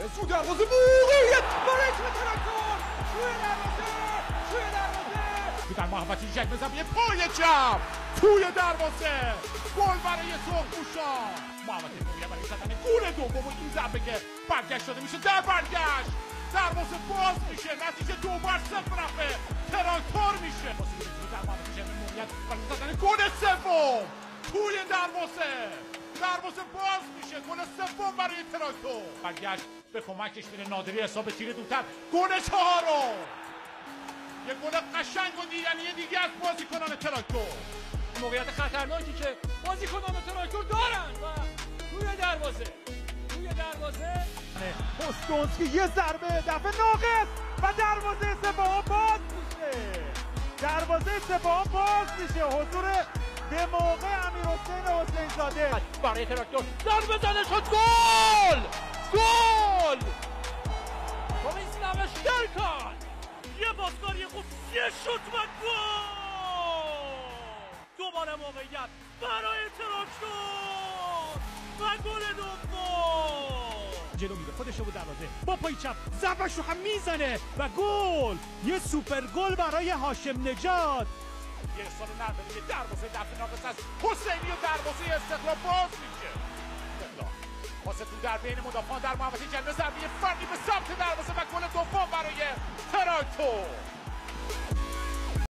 سو دروازه موقعیت برای تراکتور توی دروازه تو در محوطه جک بزن یه پای چپ توی دروازه گل برای سرخپوشا. محوطه موقعیت برای زدن گل دوم این ضربه که برگشت داده میشه در برگشت دروازه باز میشه نتیجه 2-0 رفته تراکتور میشه در محوطه جک موقعیت برای زدن گل سوم توی دروازه باز میشه گل سوم برای تراکتور. برگشت به کمکش میره نادری حساب تیر دورتر گل چهارم یه گل قشنگ و دیدنی دیگه از بازیکنان تراکتور. موقعیت خطرناکی که بازیکنان تراکتور دارن و توی دروازه پستونسکی یه ضربه دفعه ناقص و دروازه سپاهان باز میشه حضور به موقع امیرحسین حسین زاده برای تراکتور ضربه زده شد گل تومیسلاو شترکان یه بازکاری خوب یه شوت و گل دوباره موقعیت برای تراکتور و گل دوم جلو میره خودش رو دروازه با پای چپ ضربش رو هم میزنه و گل یه سوپر گل برای هاشم نژاد. یه سال نرمه یه دروازه دفعه ناقص از حسینی و دروازه استقلال باز میشه واسه تو در بین مدافعان در محوطه جریمه ضربه فردی به سمت دروازه و گل دوم برای تراکتور.